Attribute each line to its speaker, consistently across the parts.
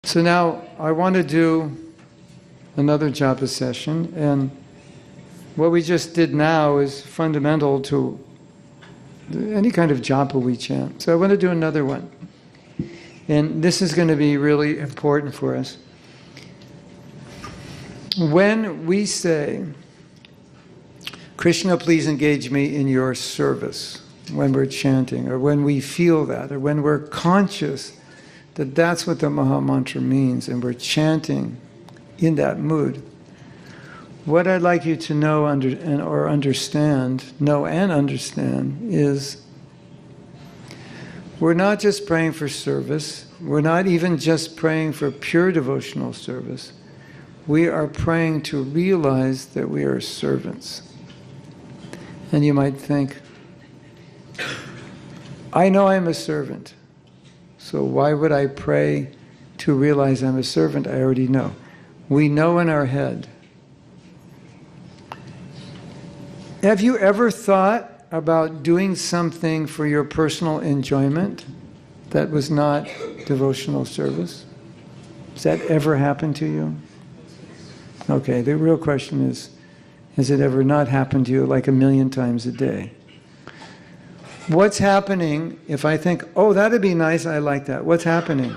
Speaker 1: So now I want to do another japa session, and what we just did now is fundamental to any kind of japa we chant. So I want to do another one. And this is going to be really important for us. When we say, Krishna, please engage me in your service, when we're chanting, or when we feel that, or when we're conscious that that's what the Maha Mantra means, and we're chanting in that mood, what I'd like you to know or understand is we're not just praying for service, we're not even just praying for pure devotional service, we are praying to realize that we are servants. And you might think, I know I'm a servant, so why would I pray to realize I'm a servant? I already know. We know in our head. Have you ever thought about doing something for your personal enjoyment that was not devotional service? Has that ever happened to you? Okay, the real question is, has it ever not happened to you like 1,000,000 times a day? What's happening if I think, oh, that'd be nice, I like that. What's happening?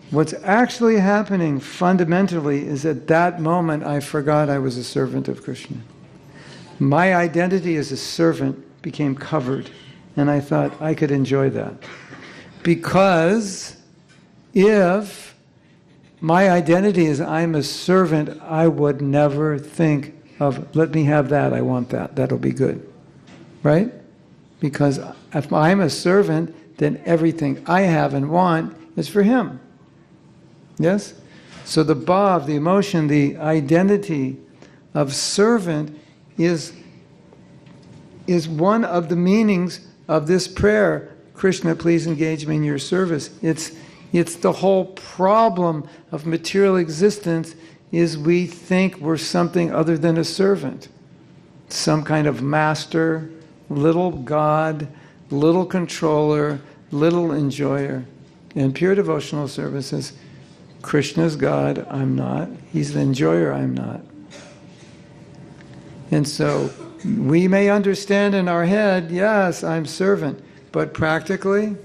Speaker 1: What's actually happening fundamentally is at that moment I forgot I was a servant of Krishna. My identity as a servant became covered, and I thought I could enjoy that. Because if my identity is I'm a servant, I would never think of, let me have that, I want that, that'll be good. Right? Because if I'm a servant, then everything I have and want is for him. Yes? So the bhav, the emotion, the identity of servant is one of the meanings of this prayer, Krishna, please engage me in your service. It's the whole problem of material existence is we think we're something other than a servant. Some kind of master, little God, little controller, little enjoyer. And pure devotional service is Krishna's God, I'm not. He's the enjoyer, I'm not. And so we may understand in our head, yes, I'm servant. But practically,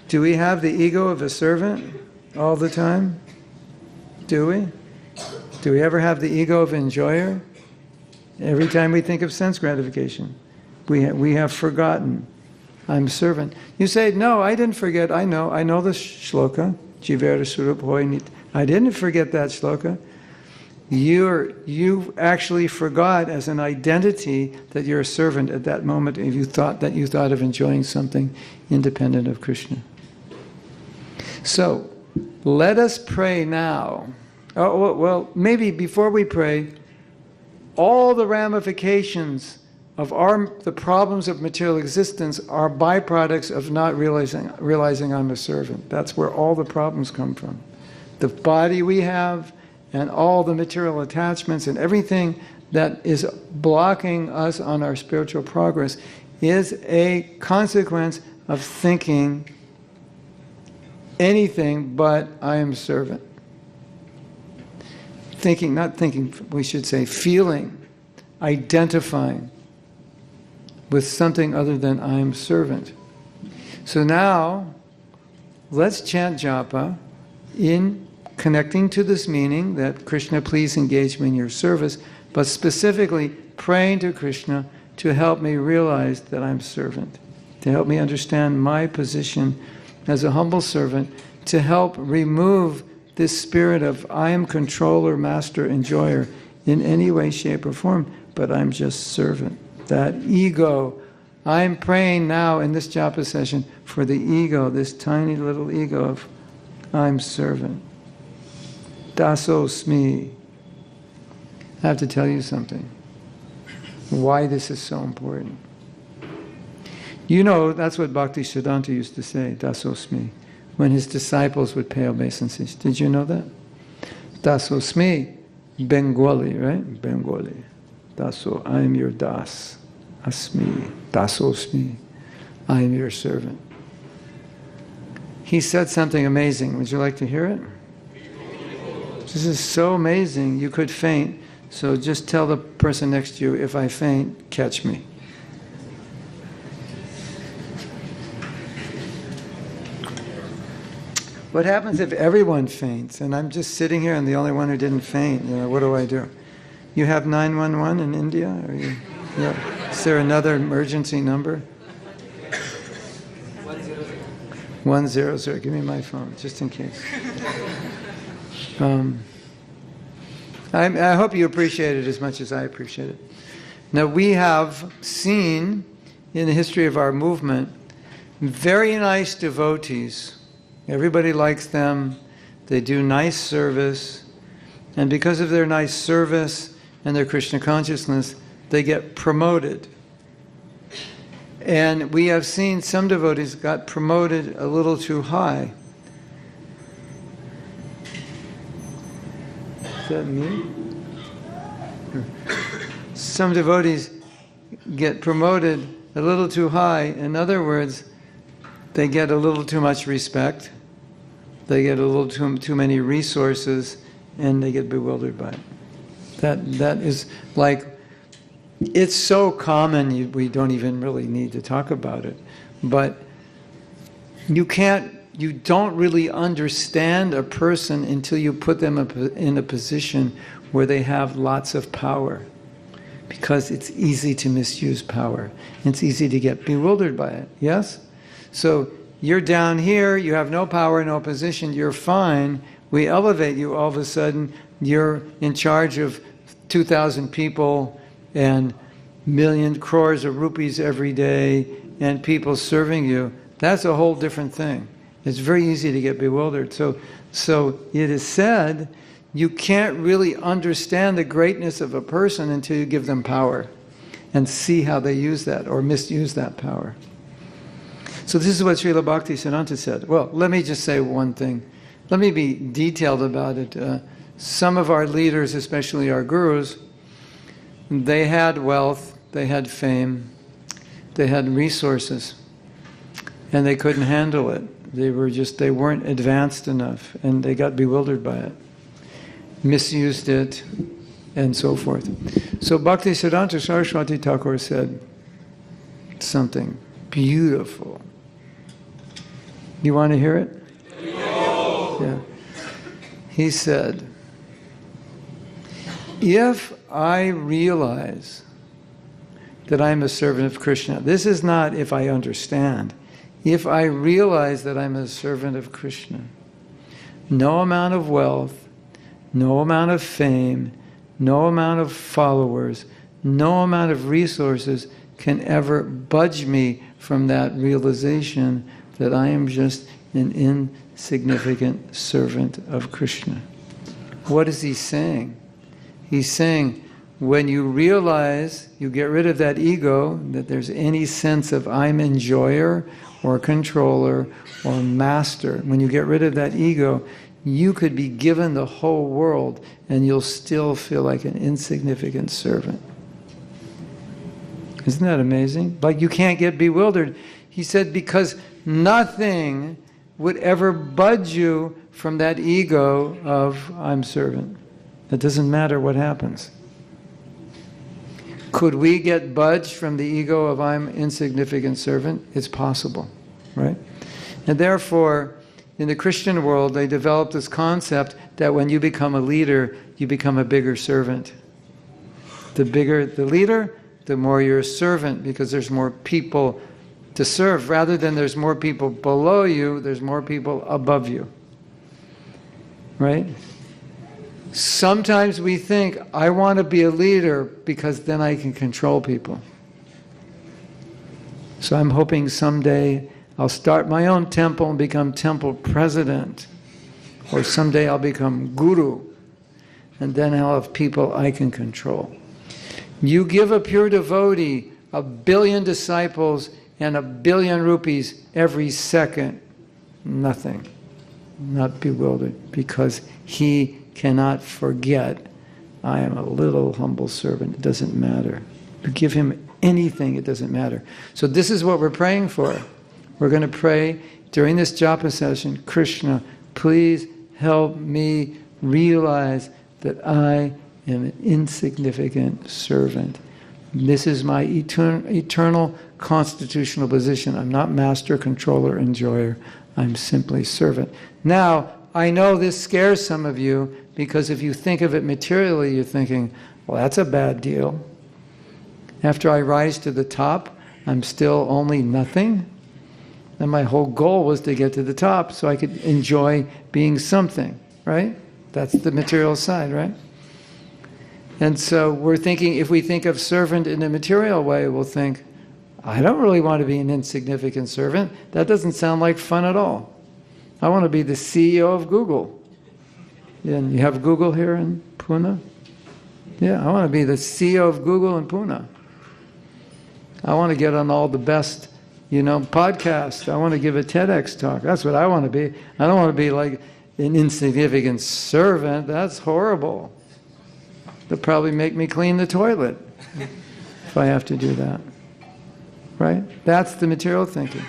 Speaker 1: do we have the ego of a servant all the time? Do we? Do we ever have the ego of enjoyer? Every time we think of sense gratification, we have forgotten, I'm servant. You say, no, I didn't forget, I know the shloka, Jivera Surup Hoy Nit. I didn't forget that shloka. You actually forgot as an identity that you're a servant at that moment if you thought of enjoying something independent of Krishna. So, let us pray now. Oh, well, maybe before we pray, all the ramifications of the problems of material existence are byproducts of not realizing I'm a servant. That's where all the problems come from. The body we have, and all the material attachments and everything that is blocking us on our spiritual progress is a consequence of thinking anything but I am servant. We should say feeling, identifying with something other than I am servant. So now, let's chant japa in connecting to this meaning that Krishna, please engage me in your service, but specifically praying to Krishna to help me realize that I'm servant, to help me understand my position as a humble servant, to help remove this spirit of I am controller, master, enjoyer in any way, shape, or form, but I'm just servant. That ego, I'm praying now in this japa session for the ego, this tiny little ego of I'm servant. Dasosmi. I have to tell you something. Why this is so important. You know, that's what Bhakti Siddhanta used to say, Dasosmi, when his disciples would pay obeisance. Did you know that? Dasosmi, Bengali, right? Bengali. Daso, I am your das. Asmi, Dasosmi, I am your servant. he said something amazing. Would you like to hear it? This is so amazing, you could faint. So just tell the person next to you, if I faint, catch me. What happens if everyone faints and I'm just sitting here and the only one who didn't faint? What do I do? You have 911 in India? Is there another emergency number? 100. Give me my phone, just in case. I hope you appreciate it as much as I appreciate it. Now, we have seen in the history of our movement very nice devotees. Everybody likes them. They do nice service. And because of their nice service and their Krishna consciousness, they get promoted. And we have seen some devotees got promoted a little too high. Is that me? Some devotees get promoted a little too high. In other words, they get a little too much respect. They get a little too many resources, and they get bewildered by it. That is like, it's so common, we don't even really need to talk about it. But you don't really understand a person until you put them in a position where they have lots of power. Because it's easy to misuse power. It's easy to get bewildered by it, yes? So you're down here, you have no power, no position, you're fine. We elevate you, all of a sudden you're in charge of 2,000 people and crores of rupees every day and people serving you. That's a whole different thing. It's very easy to get bewildered. So it is said you can't really understand the greatness of a person until you give them power and see how they use that or misuse that power. So this is what Srila Bhaktisiddhanta said. Well, let me just say one thing. Let me be detailed about it. Some of our leaders, especially our gurus, they had wealth, they had fame, they had resources, and they couldn't handle it. They weren't advanced enough, and they got bewildered by it, misused it, and so forth. So Bhaktisiddhanta Saraswati Thakur said something beautiful. You want to hear it? No. Yeah. He said, if I realize that I'm a servant of Krishna, this is not if I understand. If I realize that I'm a servant of Krishna, no amount of wealth, no amount of fame, no amount of followers, no amount of resources can ever budge me from that realization that I am just an insignificant servant of Krishna. What is he saying? He's saying, when you realize, you get rid of that ego, that there's any sense of I'm enjoyer or controller or master. When you get rid of that ego, you could be given the whole world and you'll still feel like an insignificant servant. Isn't that amazing? But you can't get bewildered. He said, because nothing would ever budge you from that ego of I'm servant. It doesn't matter what happens. Could we get budged from the ego of I'm insignificant servant? It's possible, right? And therefore, in the Christian world, they developed this concept that when you become a leader, you become a bigger servant. The bigger the leader, the more you're a servant, because there's more people to serve. Rather than there's more people below you, there's more people above you. Right? Sometimes we think, I want to be a leader because then I can control people. So I'm hoping someday I'll start my own temple and become temple president. Or someday I'll become guru. And then I'll have people I can control. You give a pure devotee 1 billion disciples and 1 billion rupees every second. Nothing. Not bewildered. Because he cannot forget, I am a little humble servant. It doesn't matter. You give him anything, it doesn't matter. So this is what we're praying for. We're going to pray during this japa session, Krishna, please help me realize that I am an insignificant servant. This is my eternal constitutional position. I'm not master, controller, enjoyer. I'm simply servant. Now, I know this scares some of you, because if you think of it materially, you're thinking, well, that's a bad deal. After I rise to the top, I'm still only nothing. And my whole goal was to get to the top so I could enjoy being something, right? That's the material side, right? And so we're thinking, if we think of servant in a material way, we'll think, I don't really want to be an insignificant servant. That doesn't sound like fun at all. I want to be the CEO of Google. And you have Google here in Pune? Yeah, I want to be the CEO of Google in Pune. I want to get on all the best, podcasts. I want to give a TEDx talk. That's what I want to be. I don't want to be like an insignificant servant. That's horrible. They'll probably make me clean the toilet if I have to do that. Right? That's the material thinking.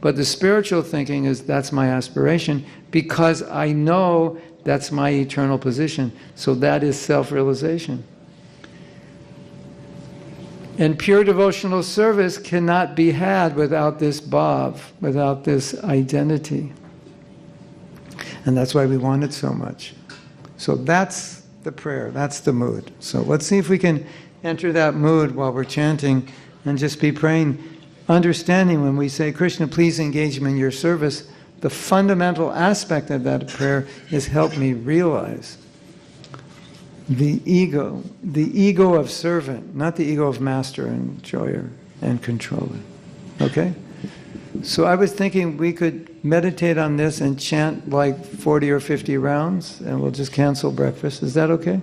Speaker 1: But the spiritual thinking is, that's my aspiration, because I know that's my eternal position. So that is self-realization. And pure devotional service cannot be had without this bhav, without this identity. And that's why we want it so much. So that's the prayer, that's the mood. So let's see if we can enter that mood while we're chanting and just be praying, understanding when we say, Krishna, please engage me in your service, the fundamental aspect of that prayer is help me realize the ego of servant, not the ego of master and enjoyer and controller. Okay? So I was thinking we could meditate on this and chant like 40 or 50 rounds, and we'll just cancel breakfast. Is that okay?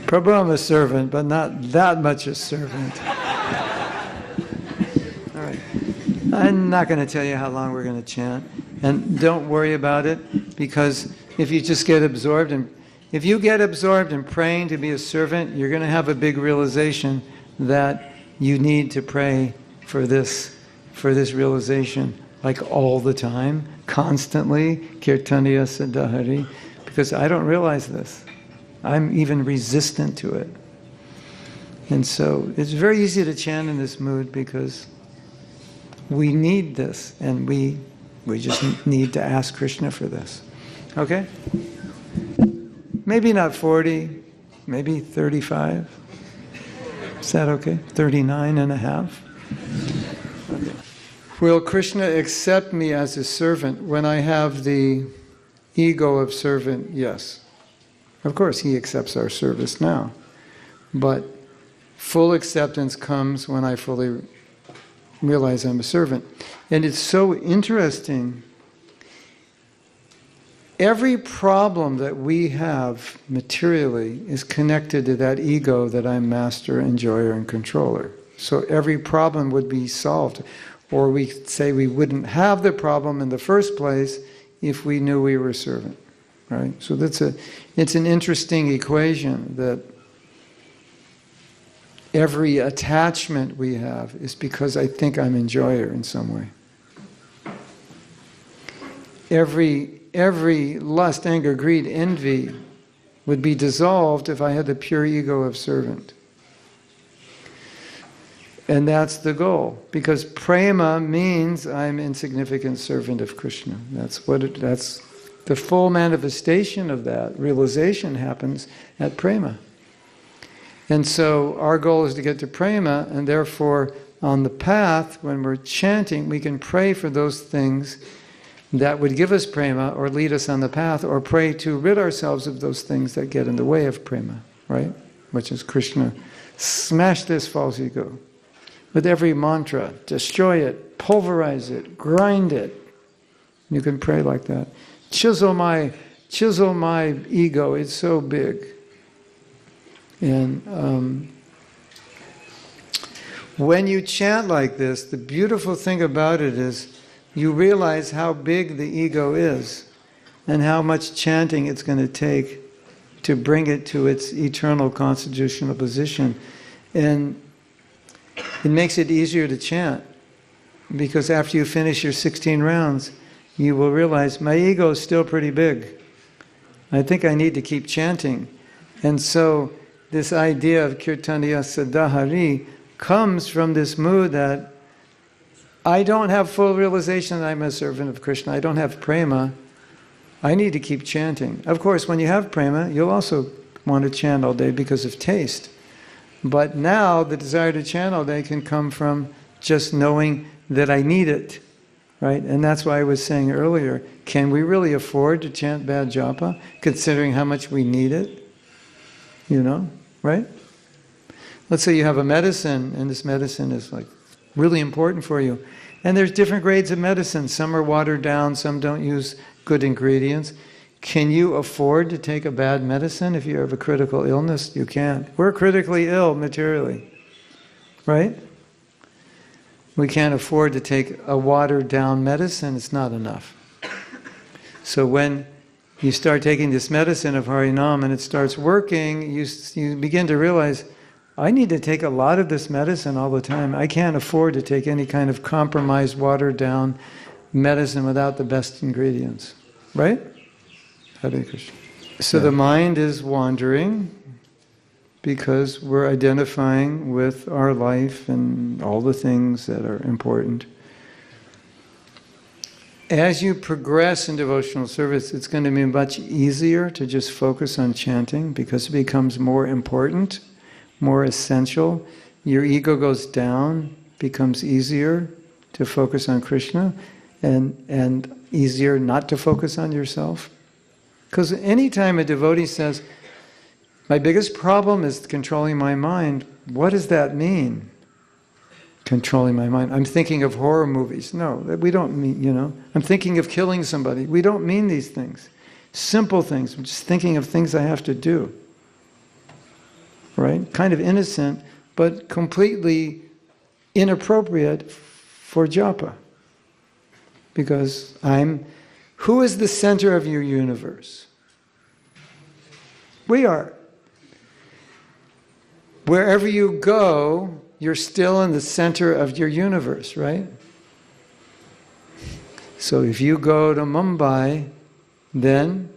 Speaker 1: Prabhu, I'm a servant, but not that much a servant. All right. I'm not going to tell you how long we're going to chant. And don't worry about it, because if you just get absorbed in praying to be a servant, you're going to have a big realization that you need to pray for this realization, like all the time, constantly, kirtaniya siddhahari, because I don't realize this. I'm even resistant to it. And so it's very easy to chant in this mood, because we need this, and we just need to ask Krishna for this. Okay? Maybe not 40, maybe 35. Is that okay? 39 and a half? Okay. Will Krishna accept me as a servant when I have the ego of servant? Yes. Of course, he accepts our service now. But full acceptance comes when I fully realize I'm a servant. And it's so interesting. Every problem that we have materially is connected to that ego that I'm master, enjoyer, and controller. So every problem would be solved. Or we say we wouldn't have the problem in the first place if we knew we were a servant. Right? So it's an interesting equation, that every attachment we have is because I think I'm enjoyer in some way. Every lust, anger, greed, envy would be dissolved if I had the pure ego of servant. And that's the goal, because prema means I'm insignificant servant of Krishna. That's the full manifestation of that realization happens at prema. And so our goal is to get to prema, and therefore on the path, when we're chanting, we can pray for those things that would give us prema or lead us on the path, or pray to rid ourselves of those things that get in the way of prema, right? Which is Krishna, smash this false ego. With every mantra, destroy it, pulverize it, grind it. You can pray like that. Chisel my ego, it's so big. And when you chant like this, the beautiful thing about it is you realize how big the ego is and how much chanting it's going to take to bring it to its eternal constitutional position. And it makes it easier to chant. Because after you finish your 16 rounds, you will realize my ego is still pretty big. I think I need to keep chanting. And so this idea of Kirtaniya Sadahari comes from this mood that I don't have full realization that I'm a servant of Krishna. I don't have prema. I need to keep chanting. Of course, when you have prema, you'll also want to chant all day because of taste. But now the desire to chant all day can come from just knowing that I need it, right? And that's why I was saying earlier, can we really afford to chant bad japa, considering how much we need it? You know, right? Let's say you have a medicine, and this medicine is like really important for you. And there's different grades of medicine. Some are watered down, some don't use good ingredients. Can you afford to take a bad medicine if you have a critical illness? You can't. We're critically ill materially, right? We can't afford to take a watered down medicine. It's not enough. So when you start taking this medicine of Harinam and it starts working, you begin to realize, I need to take a lot of this medicine all the time. I can't afford to take any kind of compromised, watered down medicine without the best ingredients. Right? Hare Krishna. So the mind is wandering because we're identifying with our life and all the things that are important. As you progress in devotional service, it's going to be much easier to just focus on chanting because it becomes more important, more essential. Your ego goes down, becomes easier to focus on Krishna, and easier not to focus on yourself. Because anytime a devotee says, my biggest problem is controlling my mind, what does that mean? Controlling my mind. I'm thinking of horror movies. No, we don't mean, I'm thinking of killing somebody. We don't mean these things. Simple things. I'm just thinking of things I have to do. Right? Kind of innocent, but completely inappropriate for japa. Because who is the center of your universe? We are. Wherever you go, you're still in the center of your universe, right? So if you go to Mumbai, then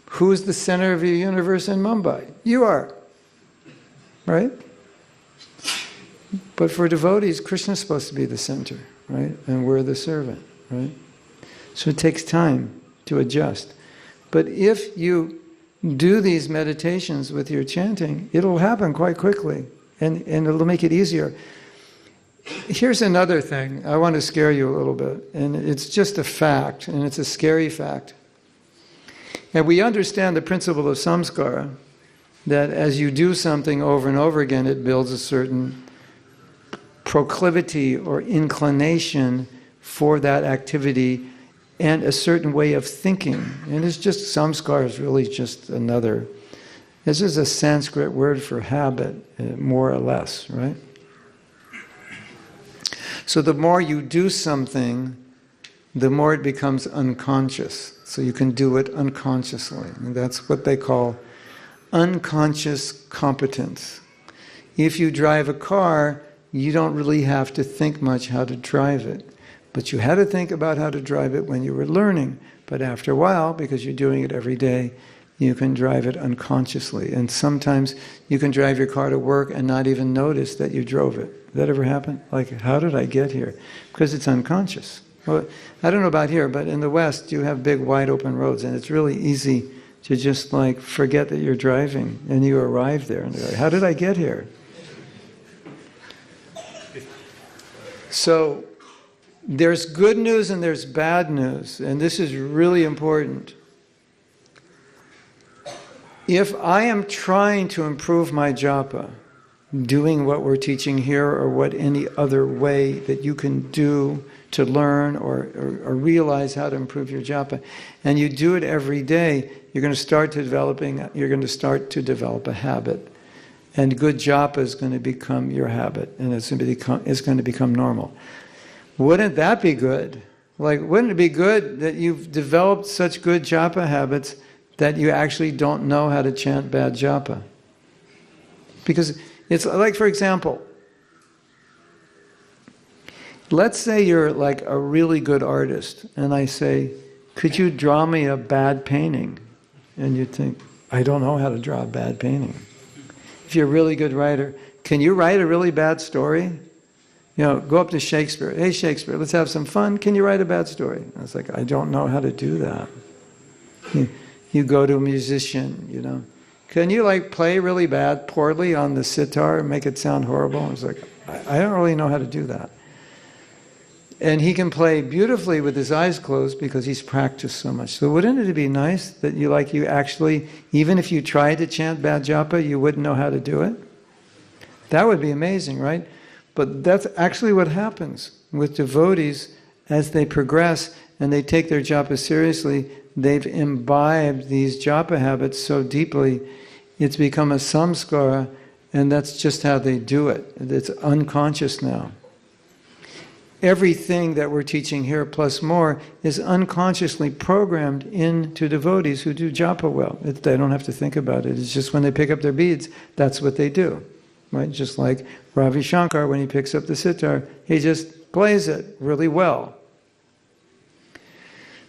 Speaker 1: who's the center of your universe in Mumbai? You are. Right? But for devotees, Krishna's supposed to be the center, right? And we're the servant, right? So it takes time to adjust. But if you do these meditations with your chanting, it'll happen quite quickly, and it'll make it easier. Here's another thing. I want to scare you a little bit, and it's just a fact, and it's a scary fact. And we understand the principle of samskara, that as you do something over and over again, it builds a certain proclivity or inclination for that activity and a certain way of thinking. And it's just, samskara is really just another, this is a Sanskrit word for habit, more or less, right? So the more you do something, the more it becomes unconscious. So you can do it unconsciously. And that's what they call unconscious competence. If you drive a car, you don't really have to think much how to drive it. But you had to think about how to drive it when you were learning. But after a while, because you're doing it every day, you can drive it unconsciously. And sometimes you can drive your car to work and not even notice that you drove it. Did that ever happen? Like, how did I get here? Because it's unconscious. Well, I don't know about here, but in the West, you have big, wide open roads, and it's really easy to just forget that you're driving, and you arrive there, and you're like, how did I get here? So, there's good news and there's bad news, and this is really important. If I am trying to improve my japa, doing what we're teaching here or what any other way that you can do to learn or realize how to improve your japa, and you do it every day, you're going to start to develop a habit. And good japa is going to become your habit, and it's going to become normal. Wouldn't that be good? Wouldn't it be good that you've developed such good japa habits that you actually don't know how to chant bad japa? Because it's like, for example, Let's say you're like a really good artist, and I say, could you draw me a bad painting? And you think, I don't know how to draw a bad painting. If you're a really good writer, can you write a really bad story? You know, go up to Shakespeare. Hey, Shakespeare, let's have some fun. Can you write a bad story? I was like, I don't know how to do that. You go to a musician, you know. Can you like play really bad, poorly on the sitar and make it sound horrible? I was like, I don't really know how to do that. And he can play beautifully with his eyes closed because he's practiced so much. So wouldn't it be nice that you actually, even if you tried to chant bad japa, you wouldn't know how to do it? That would be amazing, right? But that's actually what happens with devotees as they progress and they take their japa seriously. They've imbibed these japa habits so deeply, it's become a samskara, and that's just how they do it. It's unconscious now. Everything that we're teaching here, plus more, is unconsciously programmed into devotees who do japa well. They don't have to think about it. It's just when they pick up their beads, that's what they do. Right? Just like Ravi Shankar, when he picks up the sitar, he just plays it really well.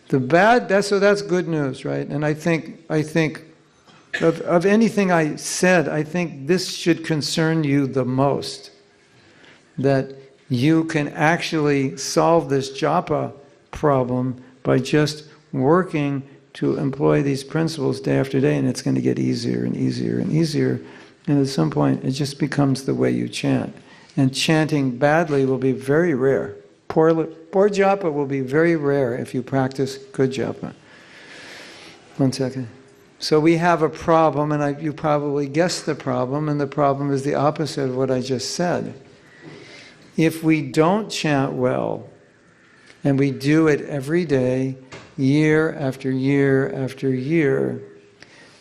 Speaker 1: So that's good news, right? And I think of anything I said, I think this should concern you the most. That you can actually solve this japa problem by just working to employ these principles day after day, and it's going to get easier and easier and easier. And at some point, it just becomes the way you chant. And chanting badly will be very rare. Poor japa will be very rare if you practice good japa. 1 second. So we have a problem, and you probably guessed the problem, and the problem is the opposite of what I just said. If we don't chant well, and we do it every day, year after year after year,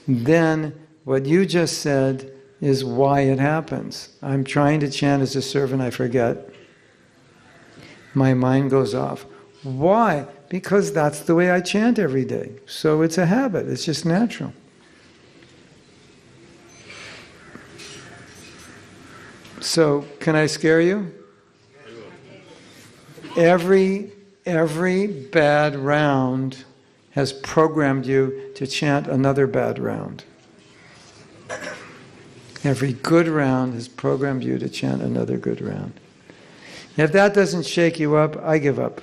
Speaker 1: then what you just said is why it happens. I'm trying to chant as a servant, I forget. My mind goes off. Why? Because that's the way I chant every day. So it's a habit, it's just natural. So, can I scare you? Every bad round has programmed you to chant another bad round. Every good round has programmed you to chant another good round. If that doesn't shake you up, I give up.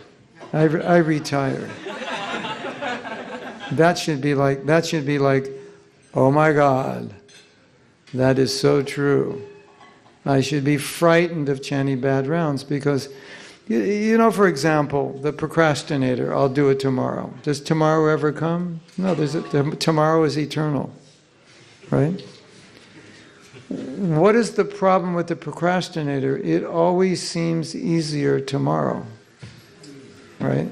Speaker 1: I retire. That should be like, oh my God, that is so true. I should be frightened of chanting bad rounds because, you know, for example, the procrastinator, I'll do it tomorrow. Does tomorrow ever come? No, tomorrow is eternal, right? What is the problem with the procrastinator? It always seems easier tomorrow, right?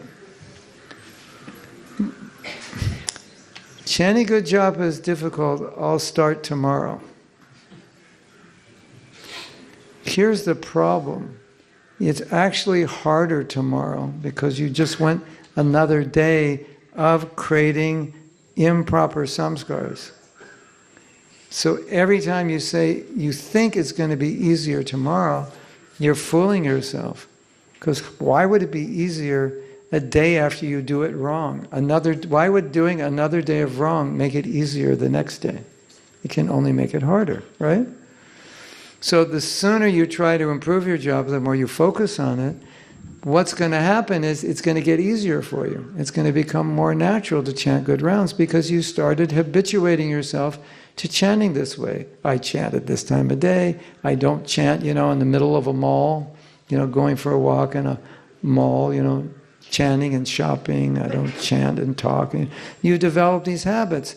Speaker 1: Chanting good japa is difficult. I'll start tomorrow. Here's the problem. It's actually harder tomorrow because you just went another day of creating improper samskaras. So every time you say you think it's going to be easier tomorrow, you're fooling yourself. Because why would it be easier a day after you do it wrong? Why would doing another day of wrong make it easier the next day? It can only make it harder, right? So the sooner you try to improve your job, the more you focus on it, what's going to happen is it's going to get easier for you. It's going to become more natural to chant good rounds because you started habituating yourself to chanting this way. I chant at this time of day. I don't chant, in the middle of a mall, going for a walk in a mall, chanting and shopping. I don't chant and talk. You develop these habits.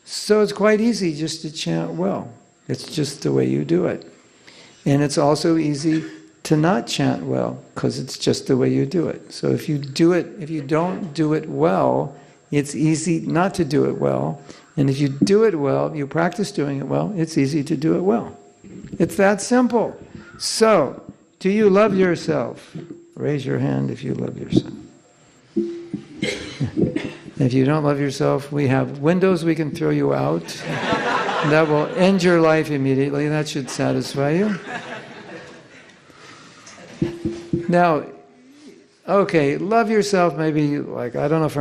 Speaker 1: So it's quite easy just to chant well. It's just the way you do it. And it's also easy to not chant well because it's just the way you do it. So if you don't do it well, it's easy not to do it well. And if you do it well, you practice doing it well, it's easy to do it well. It's that simple. So, do you love yourself? Raise your hand if you love yourself. If you don't love yourself, we have windows we can throw you out. That will end your life immediately. That should satisfy you. Now, Okay, love yourself, maybe, like, I don't know if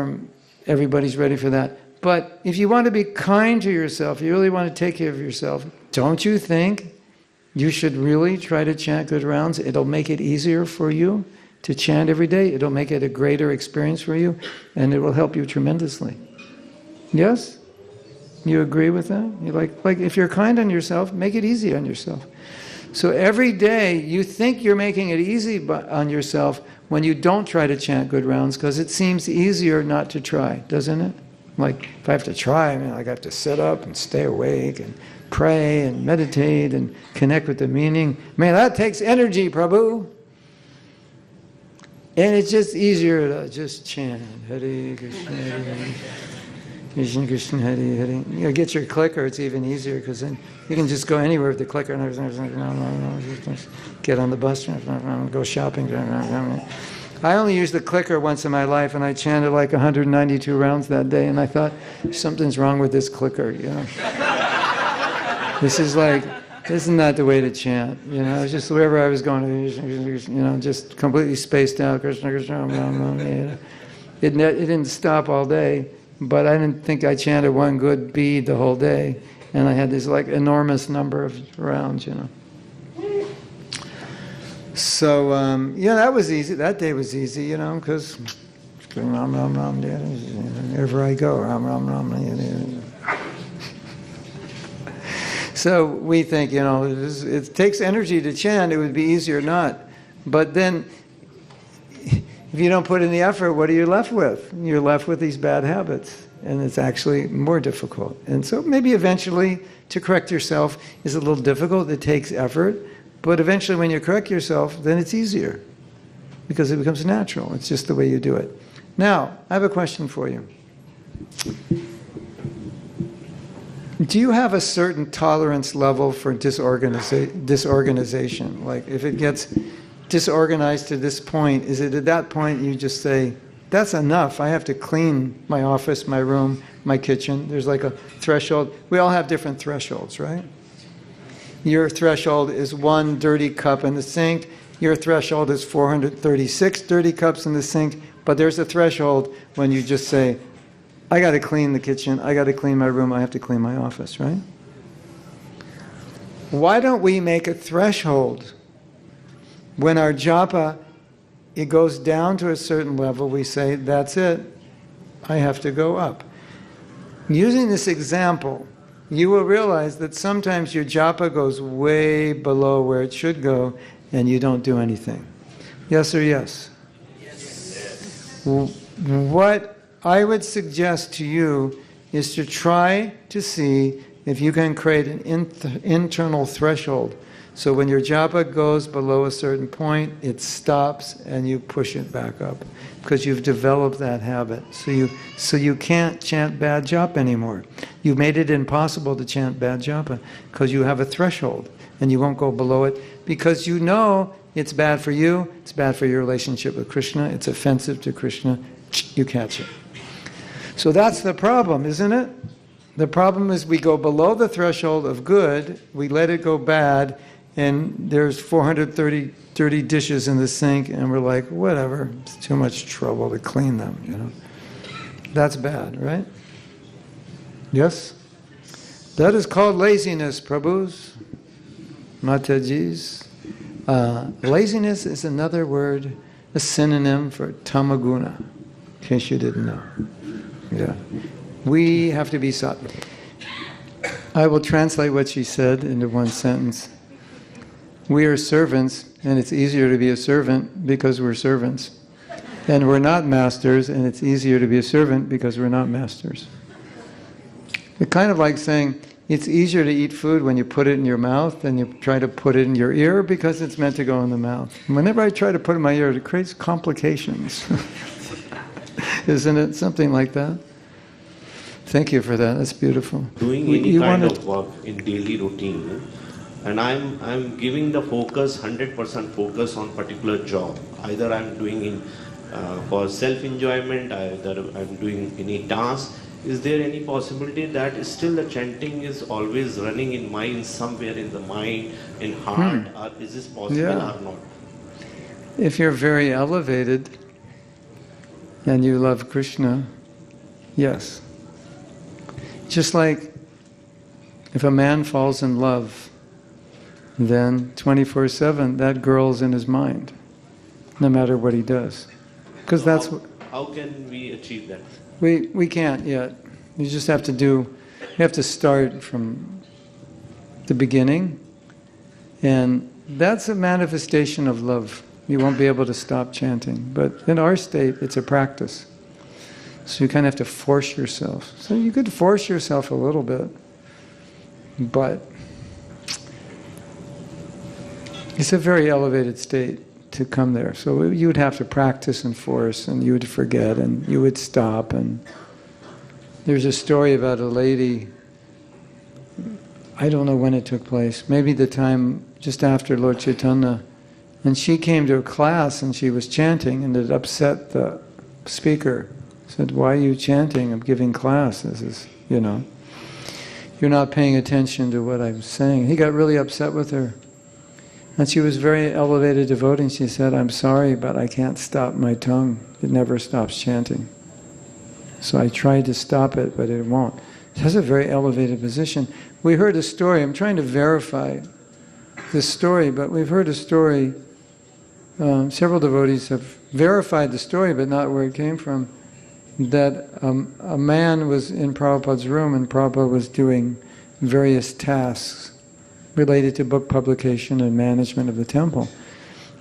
Speaker 1: everybody's ready for that. But if you want to be kind to yourself, you really want to take care of yourself, don't you think you should really try to chant good rounds? It'll make it easier for you to chant every day. It'll make it a greater experience for you, and it will help you tremendously. Yes? You agree with that? You like if you're kind on yourself, make it easy on yourself. So every day you think you're making it easy on yourself when you don't try to chant good rounds, because it seems easier not to try, doesn't it? Like, if I have to try, I have to sit up and stay awake and pray and meditate and connect with the meaning. Man, that takes energy, Prabhu. And it's just easier to just chant. Hare Krishna, Hare Krishna, Krishna, Hare Hare. You get your clicker, it's even easier, because then you can just go anywhere with the clicker. Get on the bus, go shopping. I only used the clicker once in my life, and I chanted like 192 rounds that day, and I thought, something's wrong with this clicker, This is not the way to chant, It's just wherever I was going, just completely spaced out. Krishna, Krishna, It didn't stop all day, but I didn't think I chanted one good bead the whole day, and I had this enormous number of rounds, So, that was easy. That day was easy, because Ram, Ram, Ram, wherever I go, Ram, Ram, Ram. So we think, it takes energy to chant, it would be easier not. But then, if you don't put in the effort, what are you left with? You're left with these bad habits, and it's actually more difficult. And so maybe eventually to correct yourself is a little difficult, it takes effort. But eventually when you correct yourself, then it's easier, because it becomes natural. It's just the way you do it. Now, I have a question for you. Do you have a certain tolerance level for disorganization? Like, if it gets disorganized to this point, is it at that point you just say, that's enough, I have to clean my office, my room, my kitchen? There's like a threshold. We all have different thresholds, right? Your threshold is 1 dirty cup in the sink. Your threshold is 436 dirty cups in the sink. But there's a threshold when you just say, I got to clean the kitchen, I got to clean my room, I have to clean my office, right? Why don't we make a threshold? When our japa, it goes down to a certain level, we say, that's it, I have to go up. Using this example, you will realize that sometimes your japa goes way below where it should go, and you don't do anything. Yes or yes? Yes. What I would suggest to you is to try to see if you can create an internal threshold. So when your japa goes below a certain point, it stops and you push it back up, because you've developed that habit. So you can't chant bad japa anymore. You've made it impossible to chant bad japa because you have a threshold and you won't go below it, because you know it's bad for you, it's bad for your relationship with Krishna, it's offensive to Krishna, you catch it. So that's the problem, isn't it? The problem is we go below the threshold of good, we let it go bad, and there's 430 dirty dishes in the sink, and we're like, whatever, it's too much trouble to clean them, That's bad, right? Yes? That is called laziness, Prabhus, Matajis. Laziness is another word, a synonym for tamaguna, in case you didn't know. Yeah. We have to be sattva. I will translate what she said into one sentence. We are servants, and it's easier to be a servant because we're servants. And we're not masters, and it's easier to be a servant because we're not masters. It's kind of like saying, it's easier to eat food when you put it in your mouth than you try to put it in your ear, because it's meant to go in the mouth. Whenever I try to put it in my ear, it creates complications. Isn't it? Something like that. Thank you for that. That's beautiful.
Speaker 2: Doing any kind of work in daily routine, and I'm giving the focus, 100% focus on particular job. Either I'm doing in for self-enjoyment, either I'm doing any task. Is there any possibility that still the chanting is always running in mind, somewhere in the mind, in heart, or is this possible or not?
Speaker 1: If you're very elevated, and you love Krishna, yes. Just like if a man falls in love, then 24/7 that girl's in his mind, no matter what he does. Because that's what...
Speaker 2: How can we achieve that?
Speaker 1: We can't yet. You just have to you have to start from the beginning, and that's a manifestation of love. You won't be able to stop chanting. But in our state, it's a practice. So you kind of have to force yourself. So you could force yourself a little bit, but it's a very elevated state to come there. So you would have to practice and force, and you would forget, and you would stop. And there's a story about a lady, I don't know when it took place, maybe the time just after Lord Chaitanya, and she came to a class and she was chanting, and it upset the speaker. Said, "Why are you chanting? I'm giving class. This is, you're not paying attention to what I'm saying." He got really upset with her. And she was very elevated devotee. She said, "I'm sorry, but I can't stop my tongue. It never stops chanting. So I tried to stop it, but it won't." It has a very elevated position. We heard a story. I'm trying to verify this story, but we've heard a story. Several devotees have verified the story, but not where it came from. That a man was in Prabhupada's room, and Prabhupada was doing various tasks related to book publication and management of the temple.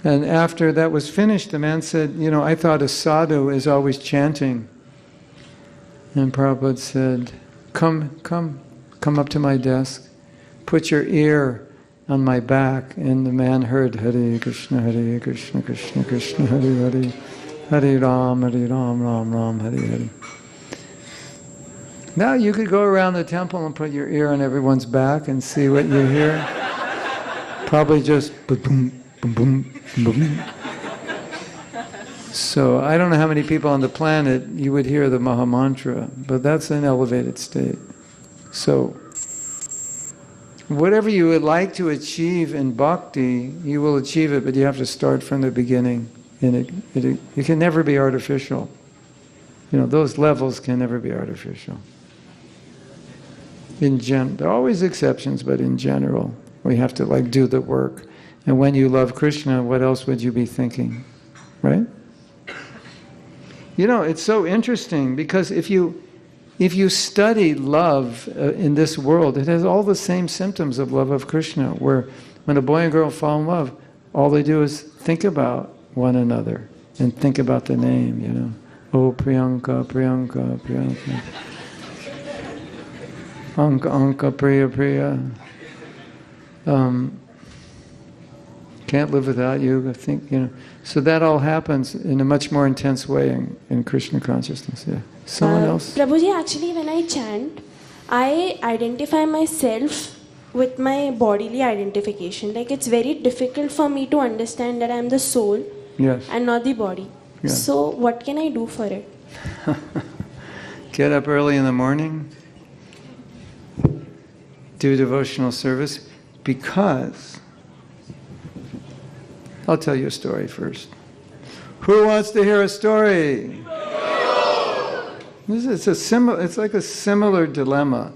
Speaker 1: And after that was finished, the man said, "I thought a sadhu is always chanting." And Prabhupada said, come up to my desk, put your ear on my back. And the man heard, "Hare Krishna, Krishna Krishna, Hare Hare, Hare Ram, Ram Ram, Hare Hare." Now you could go around the temple and put your ear on everyone's back and see what you hear. Probably just boom, boom, boom, boom. So I don't know how many people on the planet you would hear the Maha Mantra, but that's an elevated state. So whatever you would like to achieve in bhakti, you will achieve it, but you have to start from the beginning. And it can never be artificial. Those levels can never be artificial. There are always exceptions, but in general, we have to do the work. And when you love Krishna, what else would you be thinking? Right? It's so interesting, because if you study love in this world, it has all the same symptoms of love of Krishna, where when a boy and girl fall in love, all they do is think about one another and think about the name, Oh, Priyanka, Priyanka, Priyanka. Anka, Anka, Priya, Priya. Can't live without you. I think, So that all happens in a much more intense way in Krishna consciousness. Yeah. Someone else?
Speaker 3: Prabhuji, actually when I chant, I identify myself with my bodily identification. It's very difficult for me to understand that I am the soul,
Speaker 1: yes,
Speaker 3: and not the body.
Speaker 1: Yes.
Speaker 3: So what can I do for it?
Speaker 1: Get up early in the morning, do devotional service, because I'll tell you a story first. Who wants to hear a story? It's like a similar dilemma.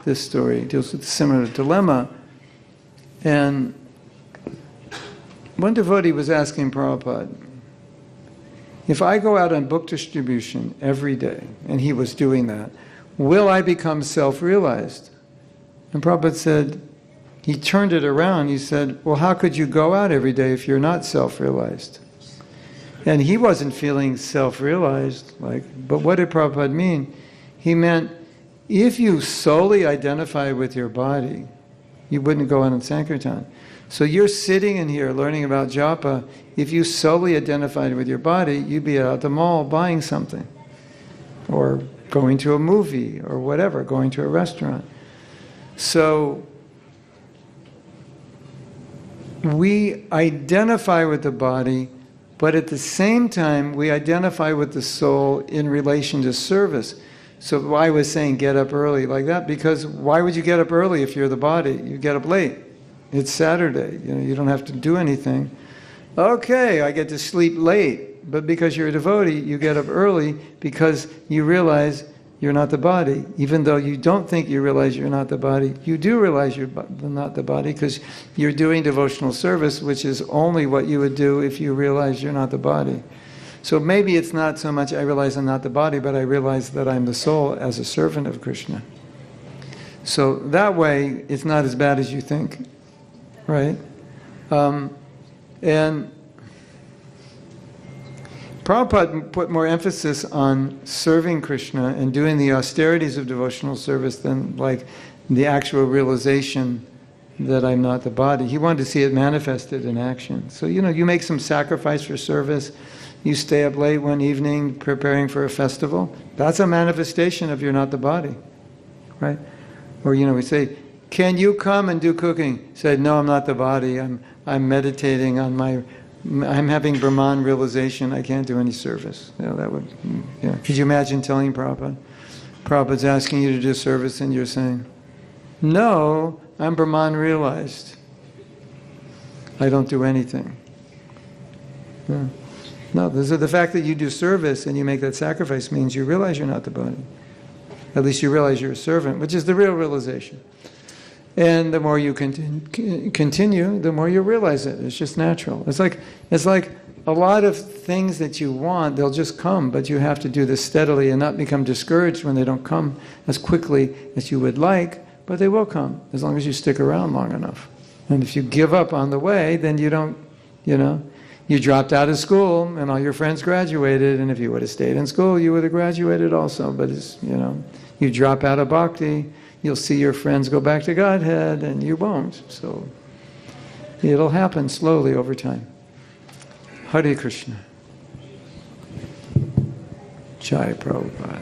Speaker 1: This story deals with a similar dilemma. And one devotee was asking Prabhupada, if I go out on book distribution every day, and he was doing that, will I become self-realized? And Prabhupada said, he turned it around, he said, well, how could you go out every day if you're not self-realized? And he wasn't feeling self-realized, but what did Prabhupada mean? He meant, if you solely identify with your body, you wouldn't go out on Sankirtan. So you're sitting in here learning about japa. If you solely identified with your body, you'd be out at the mall buying something, or going to a movie, or whatever, going to a restaurant. So we identify with the body, but at the same time, we identify with the soul in relation to service. So I was saying get up early like that, because why would you get up early if you're the body? You get up late. It's Saturday. You don't have to do anything. Okay, I get to sleep late. but because you're a devotee, you get up early because you realize you're not the body. Even though you don't think you realize you're not the body, you do realize you're not the body because you're doing devotional service, which is only what you would do if you realize you're not the body. So maybe it's not so much I realize I'm not the body, but I realize that I'm the soul as a servant of Krishna. So that way, it's not as bad as you think, right? And Prabhupada put more emphasis on serving Krishna and doing the austerities of devotional service than like the actual realization that I'm not the body. He wanted to see it manifested in action. So, you make some sacrifice for service. You stay up late one evening preparing for a festival. That's a manifestation of you're not the body, right? Or, we say, can you come and do cooking? Say, no, I'm not the body. I'm meditating on I'm having Brahman realization. I can't do any service. That would, Could you imagine telling Prabhupada? Prabhupada's asking you to do service and you're saying, no, I'm Brahman realized. I don't do anything. Yeah. No, the fact that you do service and you make that sacrifice means you realize you're not the body. At least you realize you're a servant, which is the real realization. And the more you continue, the more you realize it. It's just natural. It's like a lot of things that you want, they'll just come, but you have to do this steadily and not become discouraged when they don't come as quickly as you would like, but they will come as long as you stick around long enough. And if you give up on the way, then you don't, you dropped out of school and all your friends graduated, and if you would have stayed in school, you would have graduated also. But you drop out of bhakti, you'll see your friends go back to Godhead, and you won't. So it'll happen slowly over time. Hare Krishna. Jai Prabhupada.